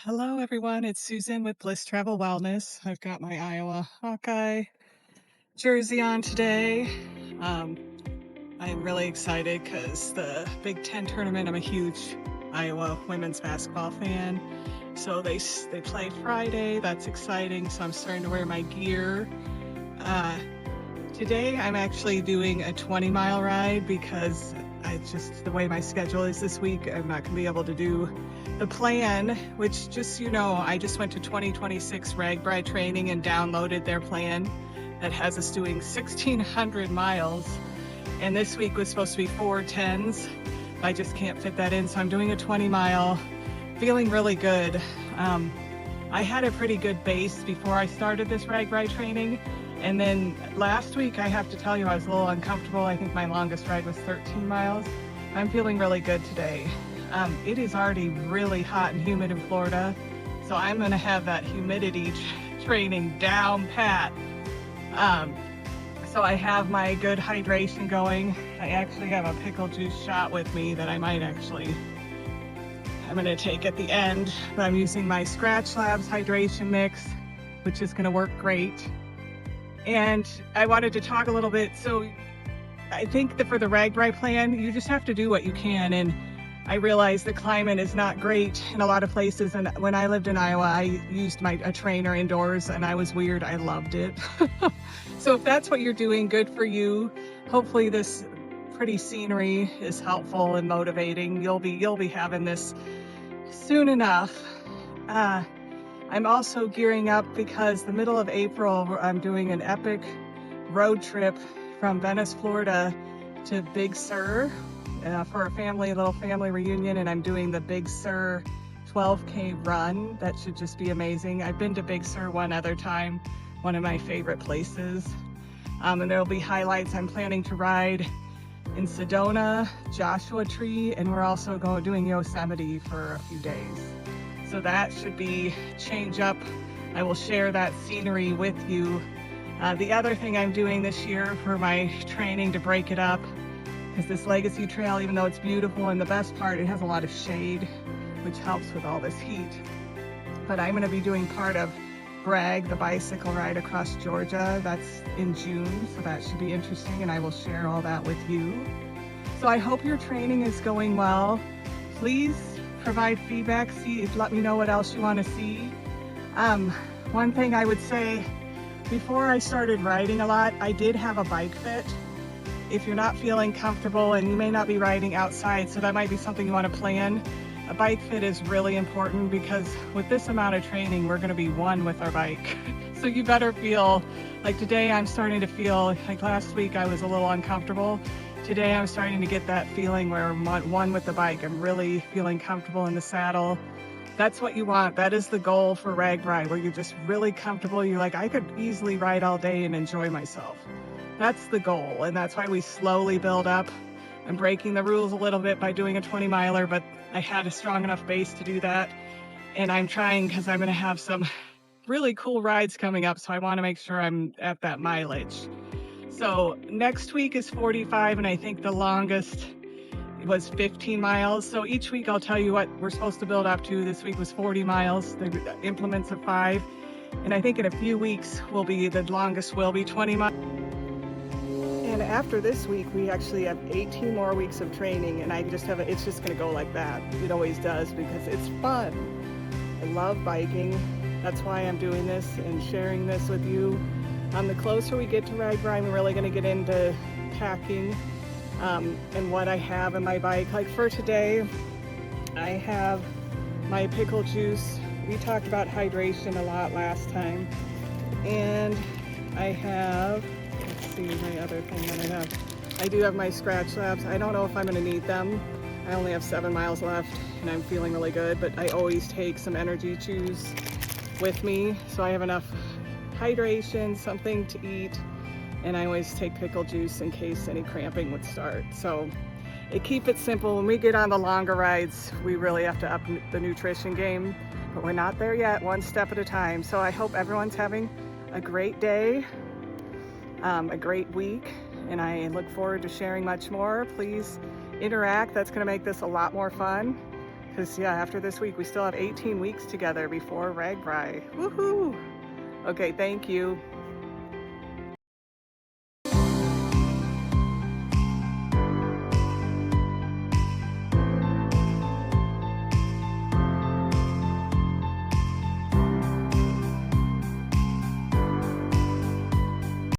Hello, everyone. It's Susan with Bliss Travel Wellness. I've got my Iowa Hawkeye jersey on today. Um, I'm really excited because the Big Ten tournament, I'm a huge Iowa women's basketball fan. So they play Friday. That's exciting. So I'm starting to wear my gear. Uh, Today, I'm actually doing a 20-mile ride because the way my schedule is this week, I'm not going to be able to do the plan, which just, I just went to 2026 RAGBRAI training and downloaded their plan that has us doing 1,600 miles. And this week was supposed to be 4 10s. I just can't fit that in. So I'm doing a 20-mile, feeling really good. I had a pretty good base before I started this RAGBRAI training. And then last week, I have to tell you, I was a little uncomfortable. I think my longest ride was 13 miles. I'm feeling really good today. It is already really hot and humid in Florida, so I'm gonna have that humidity training down pat. So I have my good hydration going. I actually have a pickle juice shot with me that I'm gonna take at the end, but I'm using my Scratch Labs hydration mix, which is gonna work great. And I wanted to talk a little bit. So I think that for the RAGBRAI plan, you just have to do what you can. And I realize the climate is not great in a lot of places. And when I lived in Iowa, I used a trainer indoors, and I was weird. I loved it. So if that's what you're doing, good for you. Hopefully this pretty scenery is helpful and motivating. You'll be having this soon enough. I'm also gearing up because the middle of April, I'm doing an epic road trip from Venice, Florida to Big Sur for a little family reunion, and I'm doing the Big Sur 12K run. That should just be amazing. I've been to Big Sur one other time, one of my favorite places. And there'll be highlights. I'm planning to ride in Sedona, Joshua Tree, and we're also doing Yosemite for a few days. So that should be change up. I will share that scenery with you. The other thing I'm doing this year for my training to break it up is this Legacy Trail. Even though it's beautiful, and the best part, it has a lot of shade, which helps with all this heat. But I'm gonna be doing part of Bragg, the bicycle ride across Georgia. That's in June, so that should be interesting, and I will share all that with you. So I hope your training is going well. Please provide feedback, let me know what else you want to see. One thing I would say, before I started riding a lot, I did have a bike fit. If you're not feeling comfortable, and you may not be riding outside, so that might be something you want to plan. A bike fit is really important because with this amount of training, we're going to be one with our bike. So you better feel like today I'm starting to feel like last week I was a little uncomfortable. Today I'm starting to get that feeling where I'm one with the bike. I'm really feeling comfortable in the saddle. That's what you want. That is the goal for RAGBRAI, where you're just really comfortable. You're like, I could easily ride all day and enjoy myself. That's the goal, and that's why we slowly build up. I'm breaking the rules a little bit by doing a 20-miler, but I had a strong enough base to do that. And I'm trying because I'm gonna have some really cool rides coming up, so I wanna make sure I'm at that mileage. So next week is 45, and I think the longest was 15 miles. So each week I'll tell you what we're supposed to build up to. This week was 40 miles, the implements of 5. And I think in a few weeks the longest will be 20 miles. And after this week, we actually have 18 more weeks of training, and it's just gonna go like that. It always does, because it's fun. I love biking. That's why I'm doing this and sharing this with you. The closer we get to RAGBRAI, I'm really going to get into packing and what I have in my bike. Like for today, I have my pickle juice. We talked about hydration a lot last time. And I have, let's see, my other thing that I have. I do have my Scratch Labs. I don't know if I'm going to need them. I only have 7 miles left, and I'm feeling really good, but I always take some energy chews with me, so I have enough hydration, something to eat, and I always take pickle juice in case any cramping would start. So keep it simple. When we get on the longer rides, we really have to up the nutrition game, but we're not there yet, one step at a time. So I hope everyone's having a great day, a great week, and I look forward to sharing much more. Please interact. That's going to make this a lot more fun. Because, yeah, after this week, we still have 18 weeks together before RAGBRAI. Woohoo! Okay, thank you.